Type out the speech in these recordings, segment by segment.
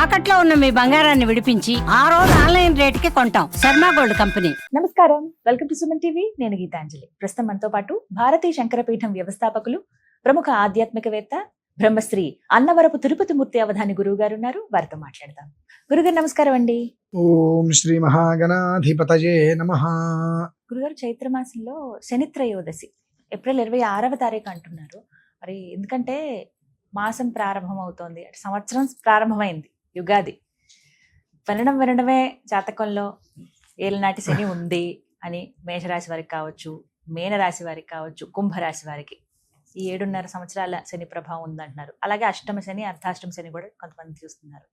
తాకట్లో ఉన్న మీ బంగారాన్ని విడిపించి ఆ రోజు ఆన్లైన్ రేటుకి కొంటాం. Sharma gold company. నమస్కారం, వెల్కమ్ టు సుమన్ టీవీ. నేను గీతాంజలి. ప్రస్తుతం మనతో పాటు భారతీయ శంకరపీఠం వ్యవస్థాపకులు, ప్రముఖ ఆధ్యాత్మికవేత్త, బ్రహ్మశ్రీ అన్నవరపు తిరుపతి మూర్తి అవధాని గురువు గారు ఉన్నారు. వారితో మాట్లాడదాం. గురుగారు నమస్కారం అండి. ఓం శ్రీ మహాగణాధిపతయే నమః. గురుగారు, చైత్రమాసంలో శనిత్రయోదశి ఏప్రిల్ 26వ తారీఖు అంటున్నారు. మరి ఎందుకంటే మాసం ప్రారంభం అవుతోంది, సంవత్సరం ప్రారంభమైంది, యుగాది. వినడమే జాతకంలో ఏలనాటి శని ఉంది అని మేషరాశి వారికి కావచ్చు, మీనరాశి వారికి కావచ్చు, కుంభరాశి వారికి ఈ 7.5 సంవత్సరాల శని ప్రభావం ఉందంటున్నారు. అలాగే అష్టమ శని, అర్ధాష్టమ శని కూడా కొంతమంది చూస్తున్నారు.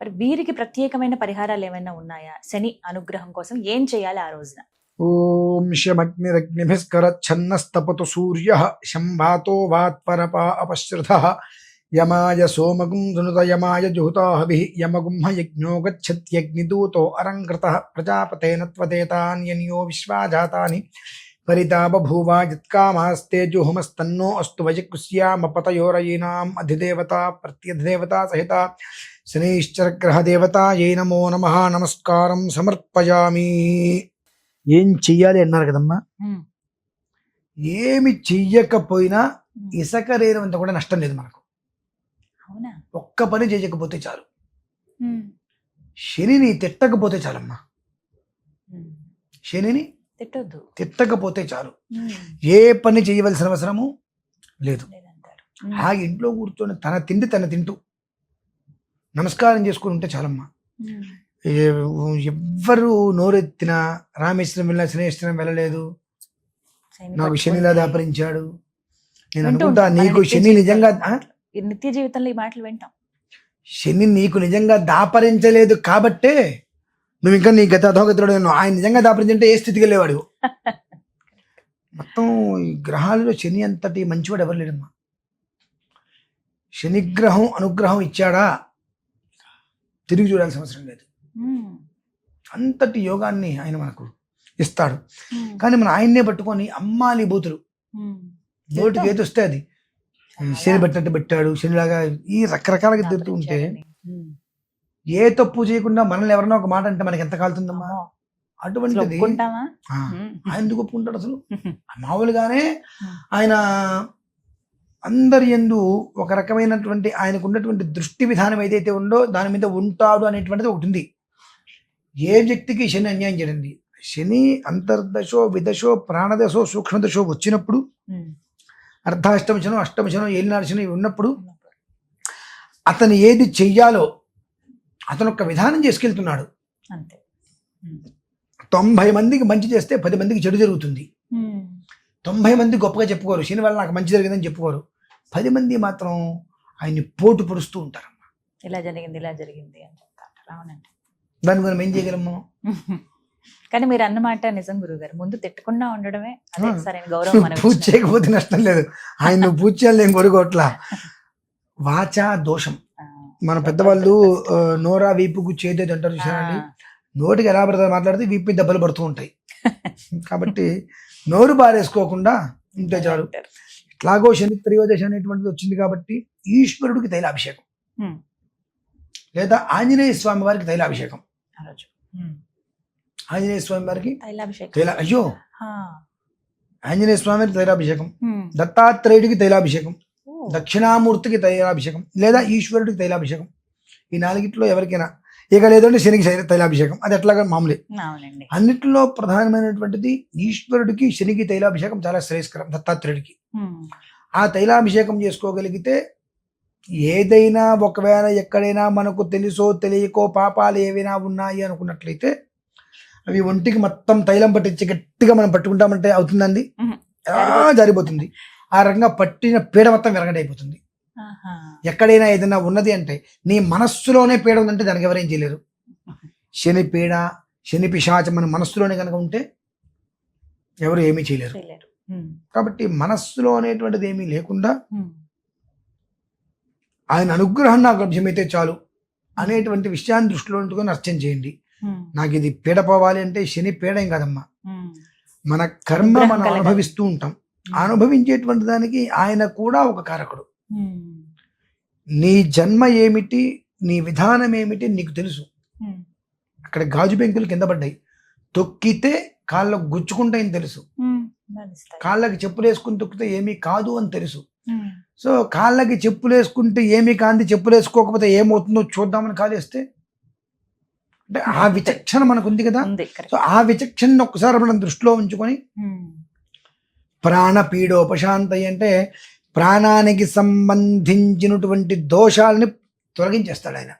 మరి వీరికి ప్రత్యేకమైన పరిహారాలు ఏమైనా ఉన్నాయా? శని అనుగ్రహం కోసం ఏం చేయాలి ఆ రోజున? ఓం శమగ్నిరగ్నిభిస్కరచ్ఛన్నస్తపతు సూర్యః శంభాతో వాత్పరపా అపశ్రుతః యమాయ సోమగుం ధనుతయమాయ జుహుతాహభిః యమగుంహ యజ్ఞో గచ్చత్యగ్నిదూతో అరంకృతః ప్రజాపతేన త్వదేతాన్యన్యో విశ్వాజాతాని పరితాపభూవ యత్కామాస్తే జుహుమస్తన్నో అస్తు వయకుస్యామపతయోరయీనాం అధిదేవతా ప్రత్యధిదేవతా సహిత శనైశ్చరగ్రహదేవతాయై నమో నమః. నమస్కారం సమర్పయామి. ఏం చెయ్యాలి అన్నారు కదమ్మా. ఏమి చెయ్యకపోయినా ఇసుక రేణువంత కూడా నష్టం లేదు మనకు. అవునా? ఒక్క పని చేయకపోతే చాలు. శనిని తిట్టకపోతే చాలమ్మా. శనిని తిట్టొద్దు, తిట్టకపోతే చాలు. ఏ పని చేయవలసిన అవసరము లేదు. ఆ ఇంట్లో కూర్చొని తన తిండి తన తింటూ నమస్కారం చేసుకుని ఉంటే చాలమ్మా. ఎవ్వరు నోరెత్తినా రామేశ్వరం వెళ్ళినా శనేశ్వరం వెళ్ళలేదు, నాకు శనిలా దాపరించాడు, నేను అనుకుంటా నీకు శని నిజంగా నిత్య జీవితంలో ఈ మాటలు వింటాం. శని నీకు నిజంగా దాపరించలేదు కాబట్టే నువ్వు ఇంకా నీ గత అధోగతుడు. ఆయన నిజంగా దాపరించంటే ఏ స్థితికి వెళ్ళేవాడు. మొత్తం ఈ గ్రహాలలో శని అంతటి మంచివాడు ఎవరు లేడమ్మా. శనిగ్రహం అనుగ్రహం ఇచ్చాడా తిరిగి చూడాల్సిన అవసరం లేదు. అంతటి యోగాన్ని ఆయన మనకు ఇస్తాడు. కానీ మనం ఆయన్నే పట్టుకొని అమ్మాలి బూతులు, నోటికి ఏది వస్తే అది శని పెట్టినట్టు పెట్టాడు, శనిలాగా ఈ రకరకాలుగా తిరుగుతూ ఉంటే ఏ తప్పు చేయకుండా మనల్ని ఎవరన్నా ఒక మాట అంటే మనకి ఎంత కాలుతుందమ్మా. అటువంటిది ఆయన ఎందుకు ఒప్పుకుంటాడు అసలు? మామూలుగానే ఆయన అందరి యందు ఒక రకమైనటువంటి ఆయనకు ఉన్నటువంటి దృష్టి విధానం ఏదైతే ఉందో దాని మీద ఉంటాడు అనేటువంటిది ఒకటి ఉంది. ఏ వ్యక్తికి శని అన్యాయం చేయండి. శని అంతర్దశో విదశో ప్రాణదశో సూక్ష్మదశో వచ్చినప్పుడు, అర్ధాష్టమ శనం అష్టమ శనం ఏలినాడు శని ఉన్నప్పుడు అతను ఏది చెయ్యాలో అతను ఒక విధానం చేసుకెళ్తున్నాడు. అంతే. 90 మందికి మంచి చేస్తే 10 మందికి చెడు జరుగుతుంది. 90 మంది గొప్పగా చెప్పుకోరు, శని వల్ల నాకు మంచి జరిగిందని చెప్పుకోరు. 10 మంది మాత్రం ఆయన్ని పోటు పొడుస్తూ ఉంటారమ్మా. ఇలా జరిగింది ఇలా జరిగింది అని చెప్తారు. అవునండి. దాన్ని మనం ఏం చేయగలము? కానీ మీరు అన్నమాట నిజం గురుగారు. ముందు తిట్టకుండా ఉండడమే అదే సరైన గౌరవం. పూజ చేయకపోతే నష్టం లేదు. ఆయన నువ్వు పూజ చేయాలి నేను కొడుకోట్లా. వాచా దోషం. మన పెద్దవాళ్ళు నోరా వీపుకు చేదేది అంటారు చూసారండి. నోటికి ఎలా పడుతుంది మాట్లాడితే వీపు మీద దెబ్బలు పడుతూ ఉంటాయి. కాబట్టి నోరు బారేసుకోకుండా ఉంటే చాలు. ఎట్లాగో శని త్రయోదశి అనేటువంటిది వచ్చింది కాబట్టి ఈశ్వరుడికి తైలాభిషేకం లేదా ఆంజనేయ స్వామి వారికి తైలాభిషేకం. ఆంజనేయ స్వామి వారికి అయ్యో ఆంజనేయ స్వామి వారికి తైలాభిషేకం, దత్తాత్రేయుడికి తైలాభిషేకం, దక్షిణామూర్తికి తైలాభిషేకం లేదా ఈశ్వరుడికి తైలాభిషేకం. ఈ 4గిట్లో ఎవరికైనా ఇక లేదంటే శనికి తైలాభిషేకం. అది ఎట్లాగా మామూలే. అన్నిటిలో ప్రధానమైనటువంటిది ఈశ్వరుడికి శనికి తైలాభిషేకం చాలా శ్రేయస్కరం. దత్తాత్రేయుడికి ఆ తైలాభిషేకం చేసుకోగలిగితే ఏదైనా ఒకవేళ ఎక్కడైనా మనకు తెలుసో తెలియకో పాపాలు ఏవైనా ఉన్నాయి అనుకున్నట్లయితే అవి ఒంటికి మొత్తం తైలం పట్టించి గట్టిగా మనం పట్టుకుంటామంటే అవుతుందండి, జారిపోతుంది. ఆ రకంగా పట్టిన పీడ మొత్తం విరగడైపోతుంది. ఎక్కడైనా ఏదైనా ఉన్నది అంటే నీ మనస్సులోనే పీడ ఉందంటే దానికి ఎవరేం చేయలేరు. శని పీడ శని పిశాచం మన మనస్సులోనే కనుక ఉంటే ఎవరు ఏమీ చేయలేరు. కాబట్టి మనస్సులో అనేటువంటిది ఏమీ లేకుండా ఆయన అనుగ్రహం నాకు లభ్యమైతే చాలు అనేటువంటి విషయాన్ని దృష్టిలో ఉంచుకొని అర్చన చేయండి. నాకు ఇది పీడ పోవాలి అంటే శని పీడ ఏం కాదమ్మా, మన కర్మ మనం అనుభవిస్తూ ఉంటాం. అనుభవించేటువంటి దానికి ఆయన కూడా ఒక కారకుడు. నీ జన్మ ఏమిటి, నీ విధానం ఏమిటి నీకు తెలుసు. అక్కడ గాజు పెంకులు కింద పడ్డాయి, తొక్కితే కాళ్ళకు గుచ్చుకుంటాయని తెలుసు. కాళ్ళకి చెప్పులు వేసుకుని తొక్కితే ఏమీ కాదు అని తెలుసు. సో కాళ్ళకి చెప్పులు వేసుకుంటే ఏమీ కాంతి, చెప్పులు వేసుకోకపోతే ఏమవుతుందో చూద్దామని కాలేస్తే అంటే ఆ విచక్షణ మనకు ఉంది కదా. సో ఆ విచక్షణ ఒక్కసారి మనం దృష్టిలో ఉంచుకొని ప్రాణపీడోపశాంతయ అంటే ప్రాణానికి సంబంధించినటువంటి దోషాలని తొలగించేస్తాడు ఆయన.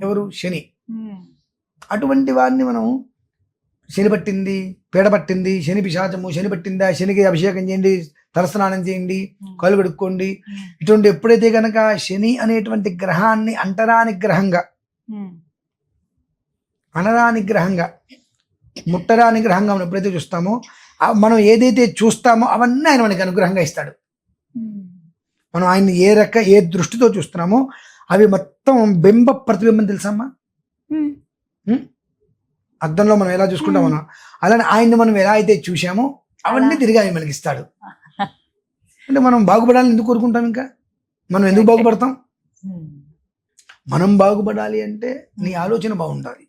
ఎవరు? శని. అటువంటి వారిని మనం శని పట్టింది, పీడ పట్టింది, శని పిశాచము, శని పట్టిందా, శనికి అభిషేకం చేయండి, తలస్నానం చేయండి, కాలు కడుక్కోండి. ఇటువంటి ఎప్పుడైతే కనుక శని అనేటువంటి గ్రహాన్ని అంటరాని గ్రహంగా, అనరాని గ్రహంగా, ముట్టరాని గ్రహంగా మనం ఎప్పుడైతే చూస్తామో, మనం ఏదైతే చూస్తామో అవన్నీ ఆయన మనకి అనుగ్రహంగా ఇస్తాడు. మనం ఆయన్ని ఏ దృష్టితో చూస్తున్నామో అవి మొత్తం బింబ ప్రతిబింబం తెలుసమ్మా. అద్దంలో మనం ఎలా చూసుకుంటాం మనం, అలానే ఆయన్ని మనం ఎలా అయితే చూసామో అవన్నీ తిరిగి ఆయన మనకి ఇస్తాడు. అంటే మనం బాగుపడాలని ఎందుకు కోరుకుంటాం? ఇంకా మనం ఎందుకు బాగుపడతాం? మనం బాగుపడాలి అంటే నీ ఆలోచన బాగుండాలి.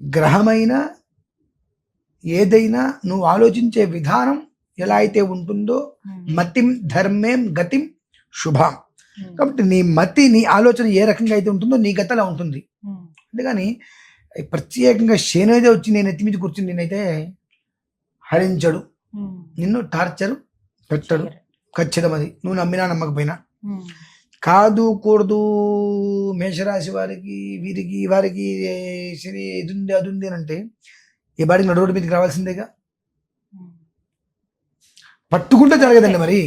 గ్రహమైన ఏదైనా నువ్వు ఆలోచించే విధానం ఎలా అయితే ఉంటుందో, మతిం ధర్మేం గతిం శుభాం. కాబట్టి నీ మతి, నీ ఆలోచన ఏ రకంగా అయితే ఉంటుందో నీ గతి అలా ఉంటుంది. అంతేగాని ప్రత్యేకంగా శనిదే వచ్చి నేను ఎత్తి మీద కూర్చుని నేనైతే హరించడు, నిన్ను టార్చర్ పెట్టడు. ఖచ్చితం అది నువ్వు నమ్మినా నమ్మకపోయినా. కాదు కూడదు మేషరాశి వారికి, వీరికి, వారికి శని ఇదుంది అదుంది అని అంటే ఈ బాడీకి నడు రోడ్డు మీదకి రావాల్సిందేగా. పట్టుకుంటే జరగదండి మరి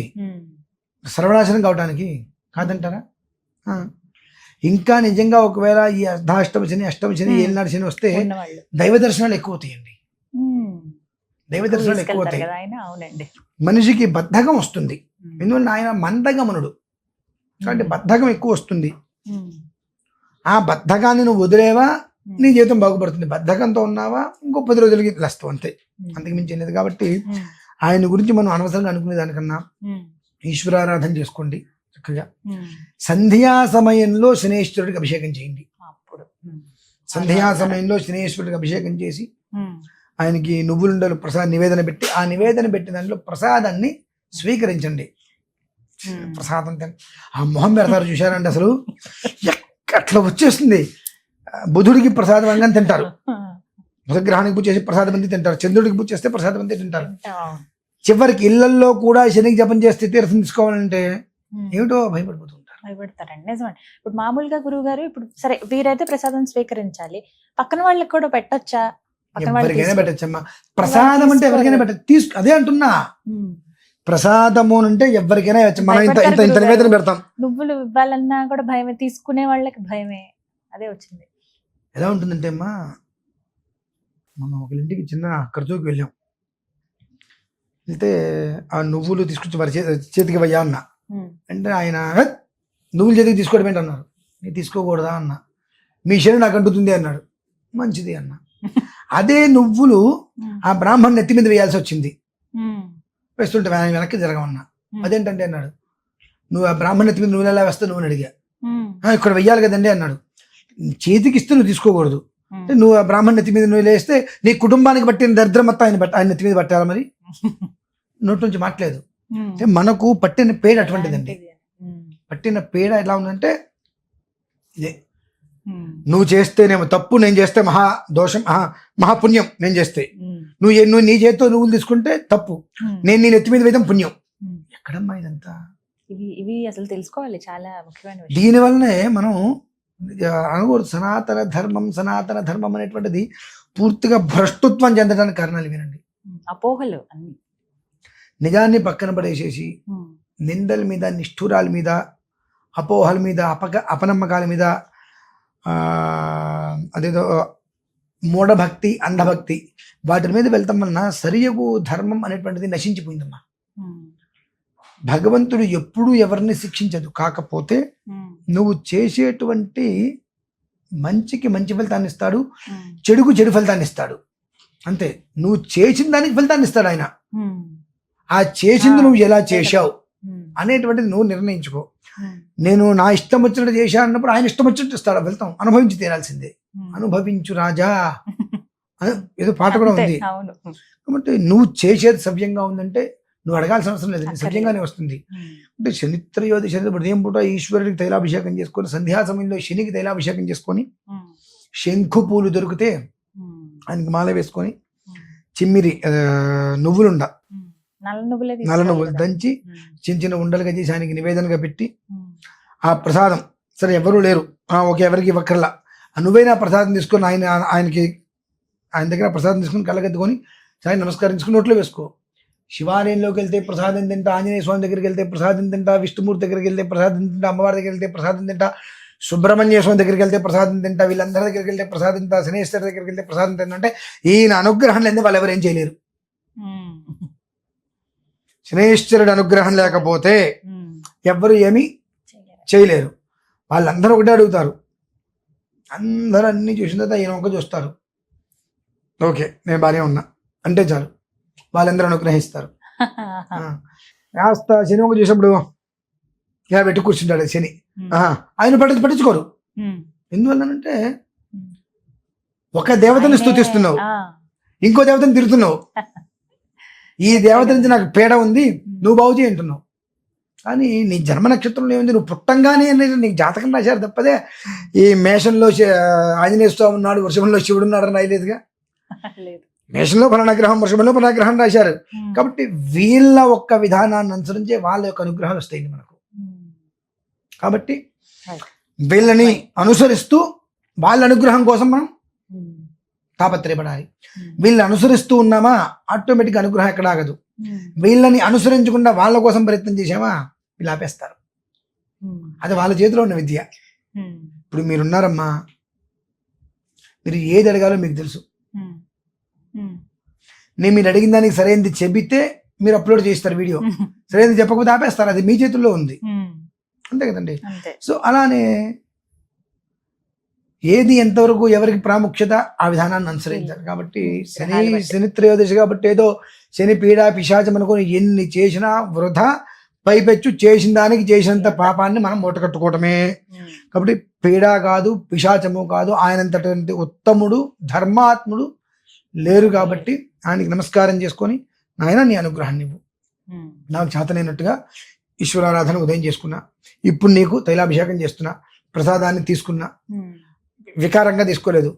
సర్వనాశనం కావటానికి, కాదంటారా? ఇంకా నిజంగా ఒకవేళ ఈ అర్ధాష్టమ శని, అష్టమ శని, ఏలినాడు శని వస్తే దైవ దర్శనాలు ఎక్కువ అవుతాయండి. దైవ దర్శనాలు ఎక్కువ అవుతాయి. మనిషికి బద్ధకం వస్తుంది, ఎందుకంటే ఆయన మందగమనుడు కాబట్టి బద్ధకం ఎక్కువ వస్తుంది. ఆ బద్ధకాన్ని నువ్వు వదిలేవా నీ జీవితం బాగుపడుతుంది. బద్ధకంతో ఉన్నావా ఇంకో 10 రోజులకి లేస్తావు, అంతే, అంతకు మించి లేదు. కాబట్టి ఆయన గురించి మనం అనవసరంగా అనుకునే దానికన్నా ఈశ్వరారాధన చేసుకోండి చక్కగా. సంధ్యా సమయంలో శనేశ్వరుడికి అభిషేకం చేయండి. సంధ్యా సమయంలో శనేశ్వరుడికి అభిషేకం చేసి ఆయనకి నువ్వులుండలు ప్రసాద నివేదన పెట్టి, ఆ నివేదన పెట్టిన దాంట్లో ప్రసాదాన్ని స్వీకరించండి. ప్రసాదం ఆ మొహం పెడతారు చూశారండి, అసలు అట్లా వచ్చేస్తుంది. బుధుడికి ప్రసాదం అనగానే తింటారు, బుధగ్రహానికి పూజ చేసి ప్రసాదం అంతా తింటారు, చంద్రుడికి పూజ చేస్తే ప్రసాదం అంతా తింటారు. చివరికి ఇళ్లల్లో కూడా శనికి జపం చేస్తే తీర్థం తీసుకోవాలంటే ఏమిటో భయపడతారండి. నిజమండి. ఇప్పుడు మామూలుగా గురువు గారు, ఇప్పుడు సరే వీరైతే ప్రసాదం స్వీకరించాలి, పక్కన వాళ్ళకి కూడా పెట్టొచ్చా? ఎవరికైనా పెట్టచ్చమ్మా. ప్రసాదం అంటే ఎవరికైనా పెట్టచ్చు. అదే అంటున్నా, ప్రసాదము అంటే ఎవరికైనా మనం ఇంత నివేదన పెడతాం. నువ్వులు ఇవ్వాలన్నా కూడా భయమే, తీసుకునే వాళ్ళకి భయమే. అదే వచ్చింది. ఎలా ఉంటుందంటే అమ్మా, మనం ఒక ఇంటికి చిన్న ఖర్చుకి వెళ్ళాం, వెళ్తే ఆ నువ్వులు తీసుకొచ్చి వారి చేతికి ఇవ్వయా అన్న అంటే ఆయన నువ్వులు చేతికి తీసుకోవడం ఏంటి అన్నారు. నేను తీసుకోకూడదా అన్న. మీ శరీరం నాకు అంటుతుంది అన్నాడు. మంచిది అన్న. అదే నువ్వులు ఆ బ్రాహ్మణ్ నెత్తి మీద వేయాల్సి వచ్చింది, వేస్తుంటే వెనక్కి జరగమన్నా. అదేంటంటే అన్నాడు, నువ్వు ఆ బ్రాహ్మణ నెత్తి మీద నువ్వు ఎలా వేస్తావు నువ్వు అడిగా. ఇక్కడ వెయ్యాలి కదండి అన్నాడు. చేతికి ఇస్తే నువ్వు తీసుకోకూడదు, నువ్వు ఆ బ్రాహ్మణ నెత్తి మీద నువ్వు వేస్తే నీ కుటుంబానికి పట్టిన దరిద్రం మొత్తం ఆయన నెత్తి మీద పట్టాలి. మరి నోటి నుంచి మాట్లేదు. అంటే మనకు పట్టిన పేడ అటువంటిదండి. పట్టిన పేడ ఎలా ఉందంటే ఇదే, నువ్వు చేస్తేనేమో తప్పు, నేను చేస్తే మహా దోషం, మహాపుణ్యం. నేను చేస్తే నువ్వు నీ చేతితో నువ్వులు తీసుకుంటే తప్పు, నేను నీ నెత్తి మీద వేయడం పుణ్యం. ఎక్కడమ్మా ఇదంతా? ఇవి అసలు తెలుసుకోవాలి, చాలా ముఖ్యమైన. దీనివల్లనే మనం అనకూడదు. సనాతన ధర్మం అనేటువంటిది పూర్తిగా భ్రష్టత్వం చెందడానికి కారణాలు వినండి. అపోహలు అన్ని, నిజాన్ని పక్కన పడేసేసి నిందల మీద, నిష్ఠూరాల మీద, అపోహల మీద, అపనమ్మకాల మీద, అదేదో మూఢభక్తి, అంధభక్తి, వాటి మీద వెళ్తాం వలన సరియగు ధర్మం అనేటువంటిది నశించిపోయిందమ్మా. భగవంతుడు ఎప్పుడూ ఎవరిని శిక్షించదు. కాకపోతే నువ్వు చేసేటువంటి మంచికి మంచి ఫలితాన్ని ఇస్తాడు, చెడుకు చెడు ఫలితాన్ని ఇస్తాడు. అంతే. నువ్వు చేసిన దానికి ఫలితాన్ని ఇస్తాడు ఆయన. ఆ చేసింది నువ్వు ఎలా చేశావు అనేటువంటిది నువ్వు నిర్ణయించుకో. నేను నా ఇష్టం వచ్చినట్టు చేశా అన్నప్పుడు ఆయన ఇష్టం వచ్చినట్టు ఇస్తాడు, వెళ్తాం, అనుభవించి తీరాల్సిందే. అనుభవించు రాజా అని ఏదో పాట కూడా ఉంది. అవును. కాబట్టి నువ్వు చేసేది సవ్యంగా ఉందంటే నువ్వు అడగాల్సిన అవసరం లేదు, నీ సవ్యంగానే వస్తుంది. అంటే శనిత్రయోదశి శని ఉదయం పూట ఈశ్వరుడికి తైలాభిషేకం చేసుకొని, సంధ్యా సమయంలో శనికి తైలాభిషేకం చేసుకొని, శంఖు పూలు దొరికితే ఆయనకి మాల వేసుకొని, చిమ్మిరి నువ్వులుండ, నల్ల నువ్వులు దంచి చిన్న చిన్న ఉండలుగా చేసి ఆయనకి నివేదనగా పెట్టి, ఆ ప్రసాదం సరే ఎవరు లేరు, ఓకే ఎవరికి ఇవ్వక్కర్లా, నువ్వైనా ప్రసాదం తీసుకొని ఆయన దగ్గర ప్రసాదం తీసుకొని కళ్ళగద్దుకొని సాయి నమస్కరించుకుని నోట్లో వేసుకో. శివాలయంలోకి వెళ్తే ప్రసాదం తింటా, ఆంజనేయ స్వామి దగ్గరికి వెళ్తే ప్రసాదం తింటా, విష్ణుమూర్తి దగ్గరికి వెళ్తే ప్రసాదం తింటా, అమ్మవారి దగ్గరికి వెళ్తే ప్రసాదం తింటా, సుబ్రహ్మణ్య స్వామి దగ్గరికి వెళ్తే ప్రసాదం తింటా, వీళ్ళందరి దగ్గరికి వెళ్తే ప్రసాదం తింటా, శనేశ్వర దగ్గరికి వెళ్తే ప్రసాదం తింటా అంటే ఈయన అనుగ్రహం లేదే వాళ్ళు ఎవరేం చేయలేరు. శనేశ్వరుడు అనుగ్రహం లేకపోతే ఎవ్వరు ఏమీ చేయలేరు. వాళ్ళందరూ ఒకటే అడుగుతారు, అందరూ అన్ని చూసిన తర్వాత ఈయన ఒక చూస్తారు, ఓకే నేను బాగానే ఉన్నా అంటే చాలు, వాళ్ళందరూ అనుగ్రహిస్తారు. కాస్త శని ఒక చూసినప్పుడు ఇలా పెట్టి కూర్చుంటాడు శని, ఆయన పట్టించుకోరు. ఎందువల్లనంటే ఒక దేవతని స్తుతిస్తున్నావు, ఇంకో దేవతని తిడుతున్నావు, ఈ దేవత నుంచి నాకు పీడ ఉంది నువ్వు బాగు చేయంటున్నావు. కానీ నీ జన్మ నక్షత్రంలో ఏముంది, నువ్వు పుట్టంగానే నీకు జాతకం రాశారు తప్పదే ఈ మేషంలో ఆంజనేయ స్వామి ఉన్నాడు, వృషభంలో శివుడు ఉన్నాడు అని రాయలేదుగా. మేషంలో ఫలానాగ్రహం, వృషభంలో ఫలానాగ్రహం రాశారు. కాబట్టి వీళ్ళ ఒక్క విధానాన్ని అనుసరించే వాళ్ళ యొక్క అనుగ్రహాలు వస్తాయి మనకు. కాబట్టి వీళ్ళని అనుసరిస్తూ వాళ్ళ అనుగ్రహం కోసం మనం తాపత్రయపడాలి. వీళ్ళని అనుసరిస్తూ ఉన్నామా ఆటోమేటిక్ అనుగ్రహం ఎక్కడ ఆగదు. వీళ్ళని అనుసరించకుండా వాళ్ళ కోసం ప్రయత్నం చేసామా వీళ్ళు ఆపేస్తారు. అది వాళ్ళ చేతిలో ఉన్న విద్య. ఇప్పుడు మీరున్నారమ్మా, మీరు ఏది అడగాలో మీకు తెలుసు. మీరు అడిగిన దానికి సరైనది చెబితే మీరు అప్లోడ్ చేస్తారు వీడియో, సరైనది చెప్పకపోతే ఆపేస్తారు. అది మీ చేతుల్లో ఉంది, అంతే కదండి. సో అలానే ఏది ఎంతవరకు ఎవరికి ప్రాముఖ్యత ఆ విధానాన్ని అనుసరించారు. కాబట్టి శని త్రయోదశి కాబట్టి ఏదో శని పీడ పిశాచం అనుకుని ఎన్ని చేసినా వృధా, పైపెచ్చు చేసిన దానికి చేసినంత పాపాన్ని మనం మూటకట్టుకోవటమే. కాబట్టి పీడ కాదు, పిశాచము కాదు, ఆయనంతటి ఉత్తముడు ధర్మాత్ముడు లేరు. కాబట్టి ఆయనకి నమస్కారం చేసుకొని నాయన నీ అనుగ్రహాన్ని ఇవ్వు, నాకు చేతనైనట్టుగా ఈశ్వరారాధన ఉదయం చేసుకున్నా, ఇప్పుడు నీకు తైలాభిషేకం చేస్తున్నా, ప్రసాదాన్ని తీసుకున్నా, వికారంగా తీసుకోలేదు.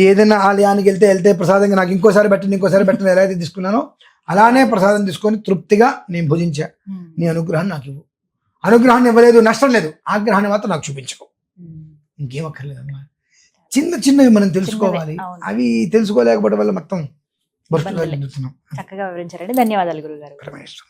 ఏదైనా ఆలయానికి వెళ్తే ప్రసాదంగా నాకు ఇంకోసారి పెట్టిన ఎలా అయితే తీసుకున్నానో అలానే ప్రసాదం తీసుకొని తృప్తిగా నేను భుజించా, నీ అనుగ్రహాన్ని నాకు ఇవ్వు. అనుగ్రహాన్ని ఇవ్వలేదు నష్టం లేదు, ఆగ్రహాన్ని మాత్రం నాకు చూపించుకో, ఇంకేం అక్కర్లేదమ్మా. చిన్నవి మనం తెలుసుకోవాలి, అవి తెలుసుకోలేకపోవడం వల్ల మొత్తం చక్కగా వివరించారండి. ధన్యవాదాలు గురుగారు. పరమేశ్వర.